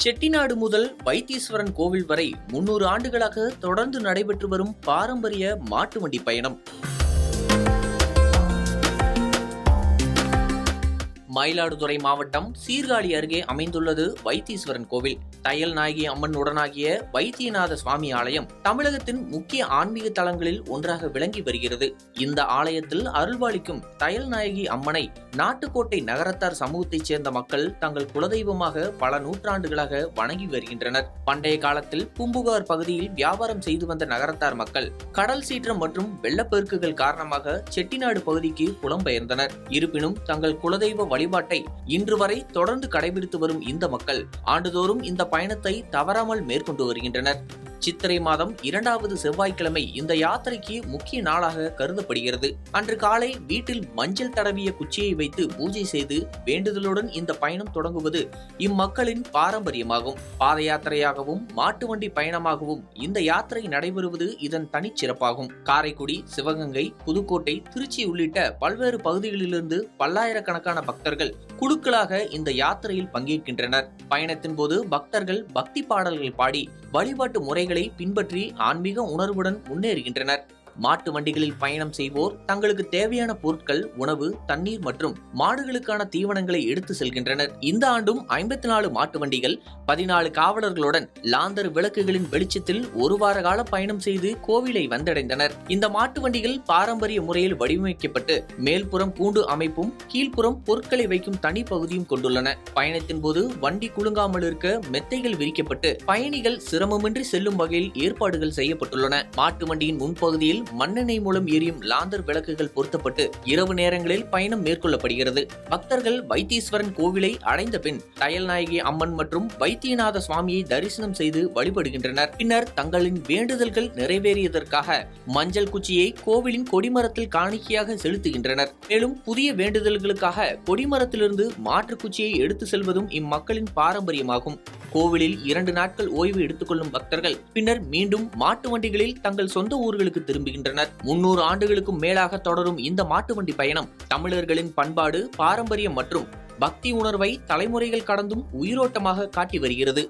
செட்டிநாடு முதல் வைத்தீஸ்வரன் கோவில் வரை 300 ஆண்டுகளாக தொடர்ந்து நடைபெற்று வரும் பாரம்பரிய மாட்டு வண்டி பயணம். மயிலாடுதுறை மாவட்டம் சீர்காழி அருகே அமைந்துள்ளது வைத்தீஸ்வரன் கோவில். தையல் நாயகி அம்மன் உடனாகிய வைத்தியநாத சுவாமி ஆலயம் தமிழகத்தின் முக்கிய ஆன்மீக தலங்களில் ஒன்றாக விளங்கி வருகிறது. இந்த ஆலயத்தில் அருள்பாலிக்கும் தையல் நாயகி அம்மனை நாட்டுக்கோட்டை நகரத்தார் சமூகத்தைச் சேர்ந்த மக்கள் தங்கள் குலதெய்வமாக பல நூற்றாண்டுகளாக வணங்கி வருகின்றனர். பண்டைய காலத்தில் பூம்புகார் பகுதியில் வியாபாரம் செய்து வந்த நகரத்தார் மக்கள் கடல் சீற்றம் மற்றும் வெள்ளப்பெருக்குகள் காரணமாக செட்டிநாடு பகுதிக்கு புலம்பெயர்ந்தனர். இருப்பினும் தங்கள் குலதெய்வ வழிபாட்டை இன்று வரை தொடர்ந்து கடைபிடித்து வரும் இந்த மக்கள் ஆண்டுதோறும் இந்த பயணத்தை தவறாமல் மேற்கொண்டு வருகின்றனர். சித்திரை மாதம் 2வது செவ்வாய்க்கிழமை இந்த யாத்திரைக்கு முக்கிய நாளாக கருதப்படுகிறது. அன்று காலை வீட்டில் மஞ்சள் தடவிய குச்சியை வைத்து பூஜை செய்து வேண்டுதலுடன் இந்த பயணம் தொடங்குவது இம்மக்களின் பாரம்பரியமாகும். பாத யாத்திரையாகவும் மாட்டு வண்டி பயணமாகவும் இந்த யாத்திரை நடைபெறுவது இதன் தனிச்சிறப்பாகும். காரைக்குடி, சிவகங்கை, புதுக்கோட்டை, திருச்சி உள்ளிட்ட பல்வேறு பகுதிகளிலிருந்து பல்லாயிரக்கணக்கான பக்தர்கள் குழுக்களாக இந்த யாத்திரையில் பங்கேற்கின்றனர். பயணத்தின் போது பக்தர்கள் பக்தி பாடல்கள் பாடி வழிபாட்டு முறைகளை பின்பற்றி ஆன்மீக உணர்வுடன் முன்னேறுகின்றனர். மாட்டு வண்டிகளில் பயணம் செய்வோர் தங்களுக்கு தேவையான பொருட்கள், உணவு, தண்ணீர் மற்றும் மாடுகளுக்கான தீவனங்களை எடுத்து செல்கின்றனர். இந்த ஆண்டும் 54 மாட்டு வண்டிகள் 14 காவலர்களுடன் லாந்தர் விளக்குகளின் வெளிச்சத்தில் ஒரு வார கால பயணம் செய்து கோவிலை வந்தடைந்தனர். இந்த மாட்டு வண்டிகள் பாரம்பரிய முறையில் வடிவமைக்கப்பட்டு மேல்புறம் கூண்டு அமைப்பும் கீழ்ப்புறம் பொருட்களை வைக்கும் தனி பகுதியும் கொண்டுள்ளன. பயணத்தின் போது வண்டி குலுங்காமல் இருக்க மெத்தைகள் விரிக்கப்பட்டு பயணிகள் சிரமமின்றி செல்லும் வகையில் ஏற்பாடுகள் செய்யப்பட்டுள்ளன. மாட்டு வண்டியின் முன்பகுதியில் மண்ணெண்ணெய் மூலம் எரியும் லாந்தர் விளக்குகள் பொருத்தப்பட்டு இரவு நேரங்களில் பயணம் மேற்கொள்ளப்படுகிறது. பக்தர்கள் வைத்தீஸ்வரன் கோவிலை அடைந்த பின் தையல் நாயகி அம்மன் மற்றும் வைத்தியநாத சுவாமியை தரிசனம் செய்து வழிபடுகின்றனர். பின்னர் தங்களின் வேண்டுதல்கள் நிறைவேறியதற்காக மஞ்சள் குச்சியை கோவிலின் கொடிமரத்தில் காணிக்கையாக செலுத்துகின்றனர். மேலும் புதிய வேண்டுதல்களுக்காக கொடிமரத்திலிருந்து மாற்று குச்சியை எடுத்து செல்வதும் இம்மக்களின் பாரம்பரியமாகும். கோவிலில் 2 நாட்கள் ஓய்வு எடுத்துக்கொள்ளும் பக்தர்கள் பின்னர் மீண்டும் மாட்டு வண்டிகளில் தங்கள் சொந்த ஊர்களுக்கு திரும்புகின்றனர். 300 ஆண்டுகளுக்கும் மேலாக தொடரும் இந்த மாட்டு வண்டி பயணம் தமிழர்களின் பண்பாடு, பாரம்பரியம் மற்றும் பக்தி உணர்வை தலைமுறைகள் கடந்தும் உயிரோட்டமாக காட்டி வருகிறது.